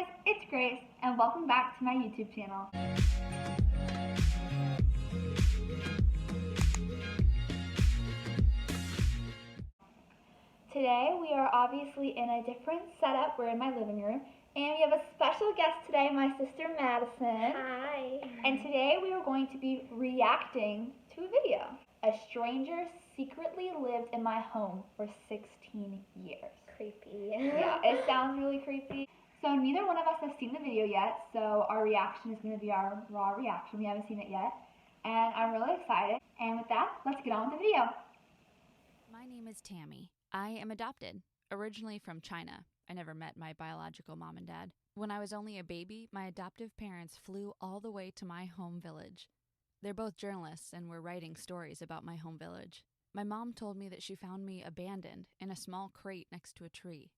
guys, it's Grace, and welcome back to my YouTube channel. Today we are obviously in a different setup. We're in my living room, and we have a special guest today, my sister Madison. Hi. And today we are going to be reacting to a video. A stranger secretly lived in my home for 16 years. Creepy. Yeah, it sounds really creepy. So neither one of us has seen the video yet, so our reaction is going to be our raw reaction. We haven't seen it yet, and I'm really excited. And with that, let's get on with the video. My name is Tammy. I am adopted, originally from China. I never met my biological mom and dad. When I was only a baby, my adoptive parents flew all the way to my home village. They're both journalists and were writing stories about my home village. My mom told me that she found me abandoned in a small crate next to a tree.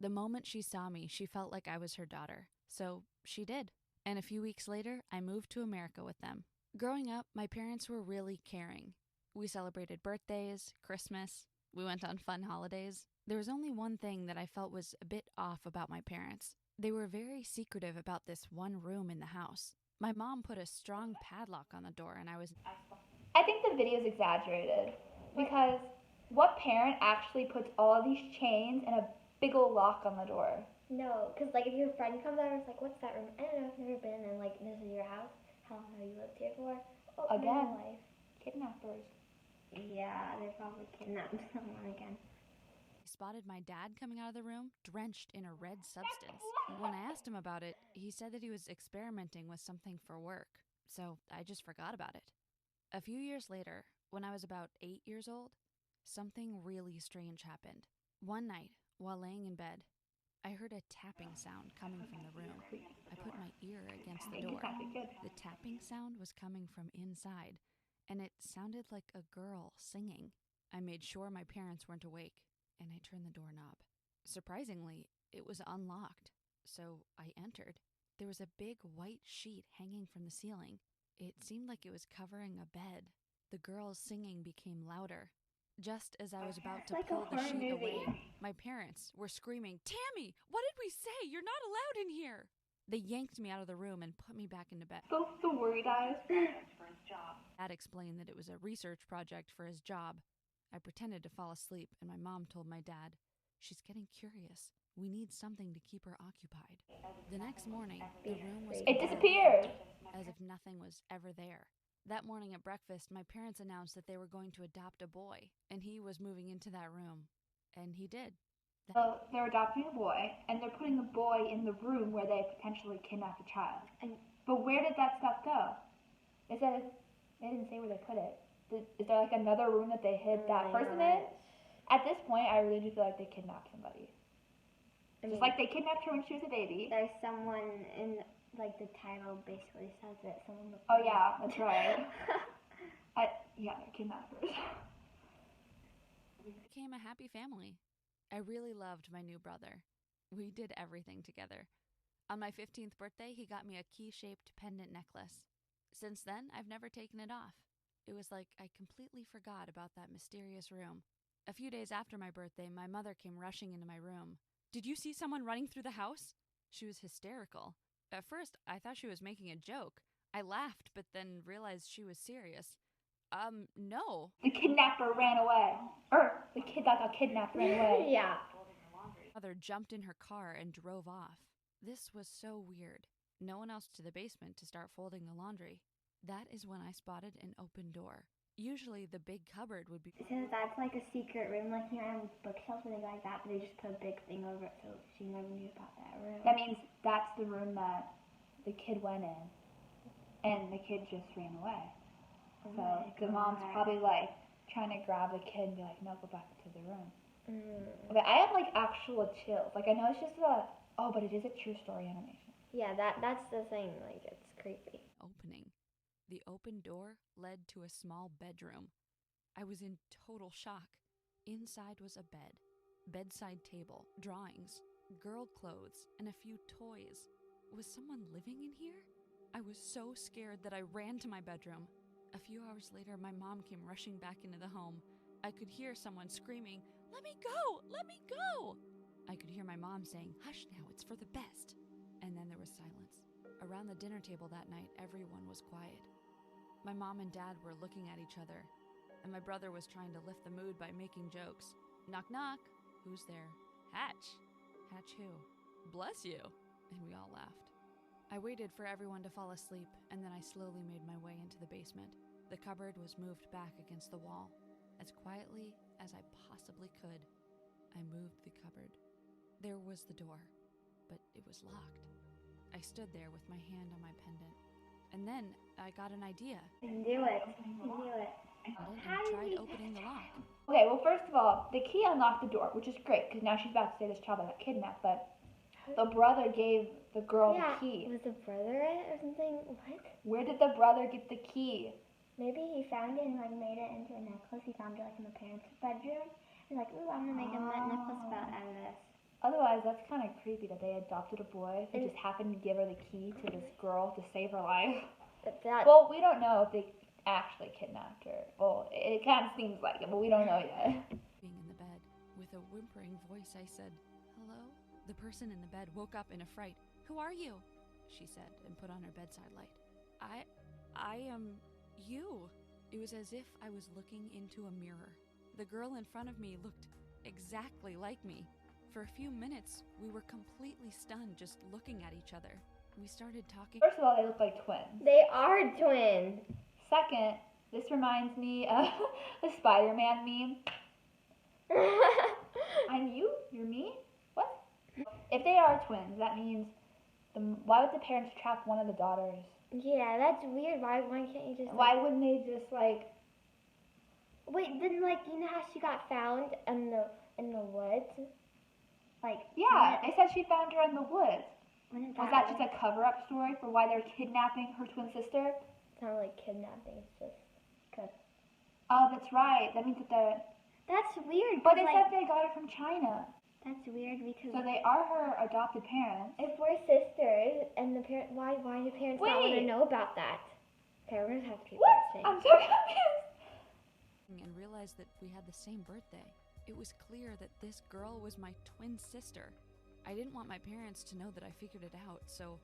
The moment she saw me, she felt like I was her daughter. So she did. And a few weeks later, I moved to America with them. Growing up, my parents were really caring. We celebrated birthdays, Christmas. We went on fun holidays. There was only one thing that I felt was a bit off about my parents. They were very secretive about this one room in the house. My mom put a strong padlock on the door, and I think the video is exaggerated because what parent actually puts all these chains and a big old lock on the door? No, because like if your friend comes over, it's like, what's that room? I don't know, I've never been, and like, this is your house. How long have you lived here for? Oh, Again. my life. Kidnappers. Yeah, they probably kidnapped someone again. I spotted my dad coming out of the room, drenched in a red substance. When I asked him about it, he said that he was experimenting with something for work, so I just forgot about it. A few years later, when I was about 8 years old, something really strange happened. One night, while laying in bed, I heard a tapping sound coming from the room. I put my ear against the door. The tapping sound was coming from inside, and it sounded like a girl singing. I made sure my parents weren't awake, and I turned the doorknob. Surprisingly, it was unlocked, so I entered. There was a big white sheet hanging from the ceiling. It seemed like it was covering a bed. The girl's singing became louder. Just as I was about to pull the sheet away, my parents were screaming, "Tammy, what did we say? You're not allowed in here!" They yanked me out of the room and put me back into bed. Both the worried eyes. Dad explained that it was a research project for his job. I pretended to fall asleep, and my mom told my dad, "She's getting curious. We need something to keep her occupied." The next morning, the room was It disappeared. as if nothing was ever there. That morning at breakfast, my parents announced that they were going to adopt a boy, and he was moving into that room. And he did. So they're adopting a boy, and they're putting the boy in the room where they potentially kidnapped a child. But where did that stuff go? They didn't say where they put it. Is there like another room that they hid that person in? At this point, I really do feel like they kidnapped somebody. Just like they kidnapped her when she was a baby. There's someone in, like, the title basically says that someone. Oh yeah, that's right. Yeah, they're kidnappers. We became a happy family. I really loved my new brother. We did everything together. On my 15th birthday, he got me a key-shaped pendant necklace. Since then, I've never taken it off. It was like I completely forgot about that mysterious room. A few days after my birthday, my mother came rushing into my room. "Did you see someone running through the house?" She was hysterical. At first, I thought she was making a joke. I laughed, but then realized she was serious. No. The kidnapper ran away. Or the kid that got kidnapped ran away. Yeah. Mother jumped in her car and drove off. This was so weird. No one else to the basement to start folding the laundry. That is when I spotted an open door. Usually the big cupboard would be... So that's like a secret room, like you know, bookshelves or anything like that, but they just put a big thing over it so she never knew about that room. That means that's the room that the kid went in, and the kid just ran away. So the mom's probably like trying to grab the kid and be like, "No, go back to the room." Okay, I have like actual chills. Like I know it's just but it is a true story animation. Yeah, that's the thing. Like it's creepy. Opening. The open door led to a small bedroom. I was in total shock. Inside was a bed, bedside table, drawings, girl clothes, and a few toys. Was someone living in here? I was so scared that I ran to my bedroom. A few hours later, my mom came rushing back into the home. I could hear someone screaming, "Let me go! Let me go!" I could hear my mom saying, "Hush now, it's for the best." And Around the dinner table that night, everyone was quiet. My mom and dad were looking at each other, and my brother was trying to lift the mood by making jokes. Knock, knock. Who's there? Hatch. Hatch who? Bless you. And we all laughed. I waited for everyone to fall asleep, and then I slowly made my way into the basement. The cupboard was moved back against the wall. As quietly as I possibly could, I moved the cupboard. There was the door, but it was locked. I stood there with my hand on my pendant. And then I got an idea. I knew it. I knew it. And tried opening the lock. Okay, well, first of all, the key unlocked the door, which is great, because now she's about to say this child got kidnapped, but the brother gave the girl the key. Was the brother it or something? What? Where did the brother get the key? Maybe he found it and like made it into a necklace. He found it like in the parents' bedroom. He's like, ooh, I'm gonna make a necklace out of this. Otherwise, that's kind of creepy that they adopted a boy who just happened to give her the key to this girl to save her life. Well, we don't know if they actually kidnapped her. Well, it kind of seems like it, but we don't know yet. Being in the bed, with a whimpering voice, I said, "Hello?" The person in the bed woke up in a fright. "Who are you?" she said, and put on her bedside light. I am you. It was as if I was looking into a mirror. The girl in front of me looked exactly like me. For a few minutes, we were completely stunned just looking at each other. We started talking. First of all, they look like twins. They are twins. Second, this reminds me of the Spider-Man meme. I'm you, you're me? What? If they are twins, that means, why would the parents trap one of the daughters? Yeah, that's weird. Why can't you just... Why wouldn't they just, like... Wait, then, like, you know how she got found in the woods? Like... Yeah, they said she found her in the woods. Was that just a cover-up story for why they're kidnapping her twin sister? It's not like kidnapping, it's just... Cause... Oh, that's right. That means that they're... That's weird. But they said they got her from China. That's weird because... So they are her adopted parents. If we're sisters and the parent... Why do parents not want to know about that? Okay, we're going to have to keep watching. I'm so confused. And realized that we had the same birthday. It was clear that this girl was my twin sister. I didn't want my parents to know that I figured it out, so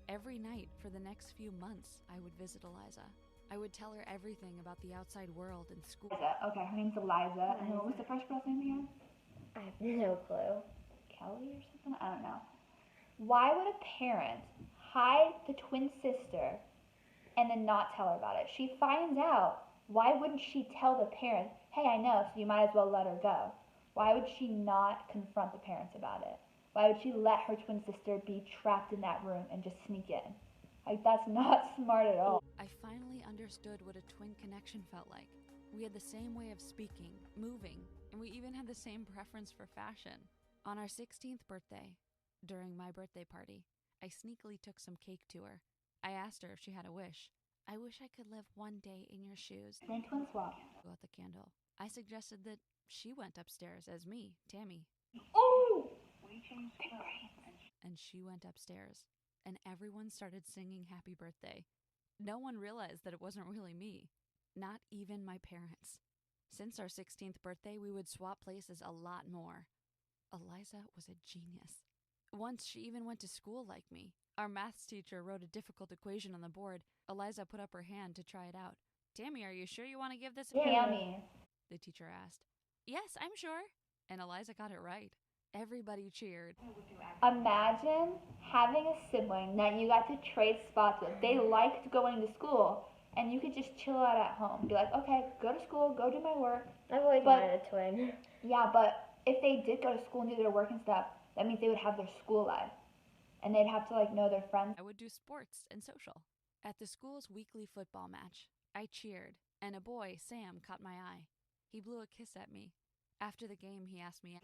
every night for the next few months, I would visit Eliza. I would tell her everything about the outside world and school. Okay, her name's Eliza. And what was the first girl's name again? I have no clue. Kelly or something? I don't know. Why would a parent hide the twin sister and then not tell her about it? She finds out. Why wouldn't she tell the parents, hey, I know, so you might as well let her go? Why would she not confront the parents about it? Why would she let her twin sister be trapped in that room and just sneak in? Like, that's not smart at all. I finally understood what a twin connection felt like. We had the same way of speaking, moving, and we even had the same preference for fashion. On our 16th birthday, during my birthday party, I sneakily took some cake to her. I asked her if she had a wish. "I wish I could live one day in your shoes." Then twin swap. Go out the candle. I suggested that she went upstairs as me, Tammy. Oh! And she went upstairs, and everyone started singing happy birthday. No one realized that it wasn't really me, not even my parents. Since our 16th birthday, we would swap places a lot more. Eliza was a genius. Once she even went to school like me. Our maths teacher wrote a difficult equation on the board. Eliza put up her hand to try it out. "Tammy, are you sure you want to give this a try?" Tammy. The teacher asked. "Yes, I'm sure." And Eliza got it right. Everybody cheered. Imagine having a sibling that you got to trade spots with. They liked going to school, and you could just chill out at home. Be like, okay, go to school, go do my work. I've always wanted a twin. Yeah, but if they did go to school and do their work and stuff, that means they would have their school life. And they'd have to, like, know their friends. I would do sports and social. At the school's weekly football match, I cheered, and a boy, Sam, caught my eye. He blew a kiss at me. After the game, he asked me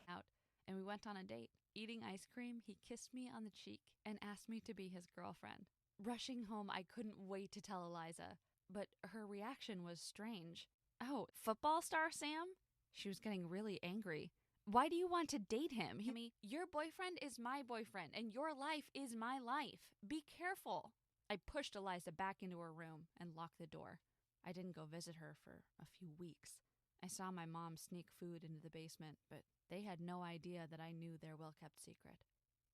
out, and we went on a date. Eating ice cream, he kissed me on the cheek and asked me to be his girlfriend. Rushing home, I couldn't wait to tell Eliza, but her reaction was strange. "Oh, football star Sam?" She was getting really angry. "Why do you want to date him? Your boyfriend is my boyfriend, and your life is my life. Be careful." I pushed Eliza back into her room and locked the door. I didn't go visit her for a few weeks. I saw my mom sneak food into the basement, but they had no idea that I knew their well-kept secret.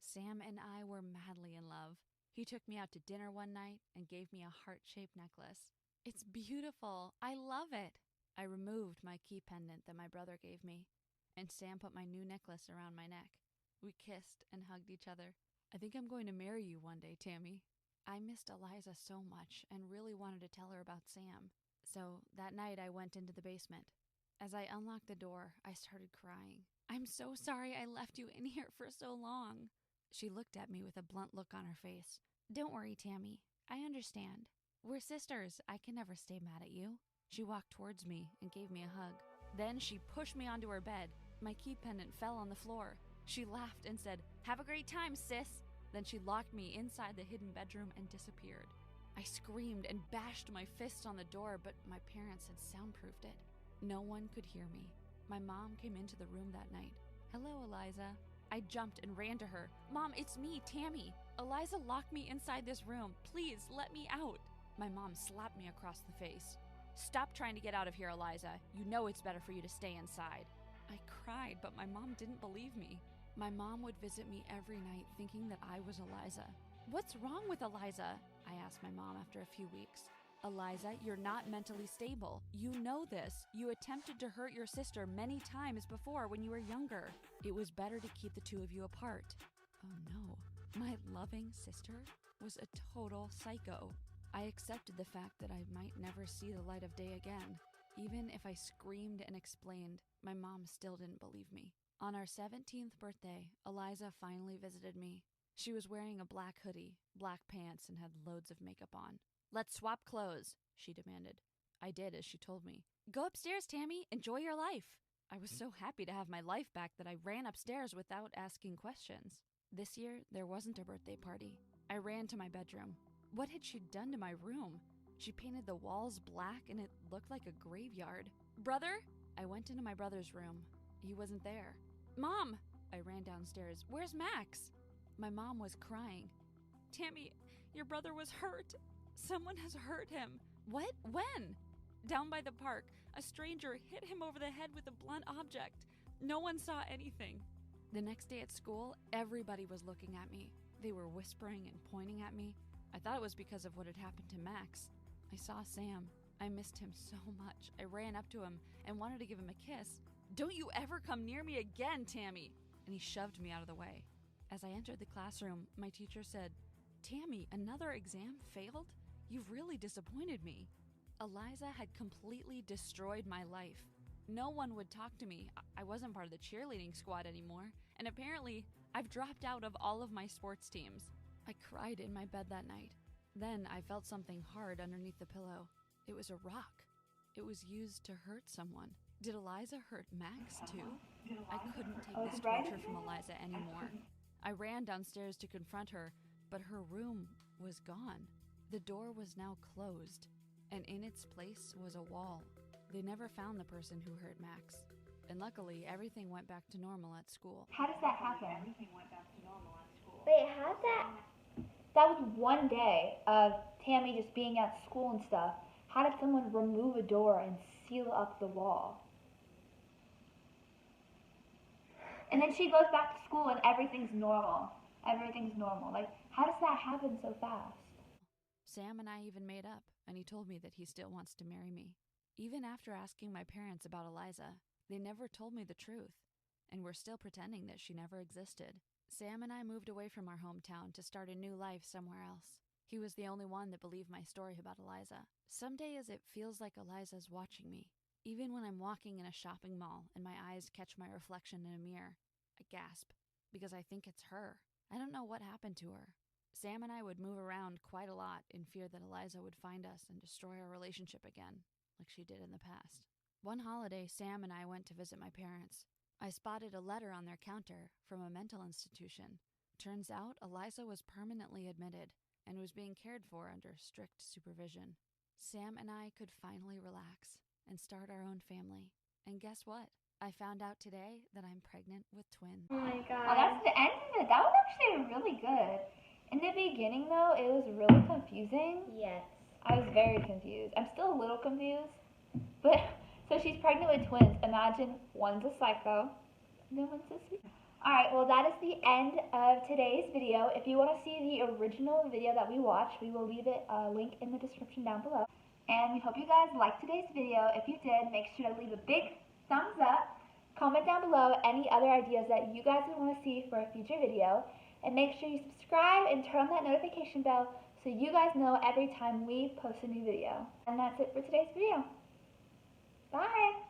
Sam and I were madly in love. He took me out to dinner one night and gave me a heart-shaped necklace. It's beautiful. I love it. I removed my key pendant that my brother gave me, and Sam put my new necklace around my neck. We kissed and hugged each other. I think I'm going to marry you one day, Tammy. I missed Eliza so much and really wanted to tell her about Sam. So that night I went into the basement. As I unlocked the door, I started crying. I'm so sorry I left you in here for so long. She looked at me with a blunt look on her face. Don't worry, Tammy. I understand. We're sisters. I can never stay mad at you. She walked towards me and gave me a hug. Then she pushed me onto her bed. My key pendant fell on the floor. She laughed and said, "Have a great time, sis." Then she locked me inside the hidden bedroom and disappeared. I screamed and bashed my fists on the door, but my parents had soundproofed it. No one could hear me. My mom came into the room that night. "Hello, Eliza." I jumped and ran to her. "Mom, it's me, Tammy. Eliza locked me inside this room. Please, let me out." My mom slapped me across the face. "Stop trying to get out of here, Eliza. You know it's better for you to stay inside." I cried, but my mom didn't believe me. My mom would visit me every night thinking that I was Eliza. "What's wrong with Eliza?" I asked my mom after a few weeks. "Eliza, you're not mentally stable. You know this. You attempted to hurt your sister many times before when you were younger. It was better to keep the two of you apart." Oh no, my loving sister was a total psycho. I accepted the fact that I might never see the light of day again. Even if I screamed and explained, my mom still didn't believe me. On our 17th birthday, Eliza finally visited me. She was wearing a black hoodie, black pants, and had loads of makeup on. "Let's swap clothes," she demanded. I did as she told me. "Go upstairs, Tammy. Enjoy your life." I was so happy to have my life back that I ran upstairs without asking questions. This year, there wasn't a birthday party. I ran to my bedroom. What had she done to my room? She painted the walls black and it looked like a graveyard. "Brother?" I went into my brother's room. He wasn't there. "Mom!" I ran downstairs. "Where's Max?" My mom was crying. "Tammy, your brother was hurt. Someone has hurt him." "What? When?" "Down by the park. A stranger hit him over the head with a blunt object. No one saw anything." The next day at school, everybody was looking at me. They were whispering and pointing at me. I thought it was because of what had happened to Max. I saw Sam. I missed him so much. I ran up to him and wanted to give him a kiss. "Don't you ever come near me again, Tammy!" And he shoved me out of the way. As I entered the classroom, my teacher said, "Tammy, another exam failed? You've really disappointed me." Eliza had completely destroyed my life. No one would talk to me. I wasn't part of the cheerleading squad anymore, and apparently, I've dropped out of all of my sports teams. I cried in my bed that night. Then I felt something hard underneath the pillow. It was a rock. It was used to hurt someone. Did Eliza hurt Max too? I couldn't take this torture from Eliza anymore. I ran downstairs to confront her, but her room was gone. The door was now closed, and in its place was a wall. They never found the person who hurt Max. And luckily, everything went back to normal at school. How does that happen? Wait, how's that? That was one day of Tammy just being at school and stuff. How did someone remove a door and seal up the wall? And then she goes back to school and everything's normal. Everything's normal. Like, how does that happen so fast? Sam and I even made up, and he told me that he still wants to marry me. Even after asking my parents about Eliza, they never told me the truth, and were still pretending that she never existed. Sam and I moved away from our hometown to start a new life somewhere else. He was the only one that believed my story about Eliza. Some days it feels like Eliza's watching me. Even when I'm walking in a shopping mall and my eyes catch my reflection in a mirror, I gasp, because I think it's her. I don't know what happened to her. Sam and I would move around quite a lot in fear that Eliza would find us and destroy our relationship again, like she did in the past. One holiday, Sam and I went to visit my parents. I spotted a letter on their counter from a mental institution. Turns out Eliza was permanently admitted and was being cared for under strict supervision. Sam and I could finally relax and start our own family. And guess what? I found out today that I'm pregnant with twins. Oh my Oh, god. that's the end of it. That was actually really good. In the beginning, though, it was really confusing. Yes. I was very confused. I'm still a little confused. But, so she's pregnant with twins. Imagine one's a psycho, and then one's a sweet. Alright, well that is the end of today's video. If you want to see the original video that we watched, we will leave it a link in the description down below. And we hope you guys liked today's video. If you did, make sure to leave a big thumbs up. Comment down below any other ideas that you guys would want to see for a future video. And make sure you subscribe and turn on that notification bell so you guys know every time we post a new video. And that's it for today's video. Bye!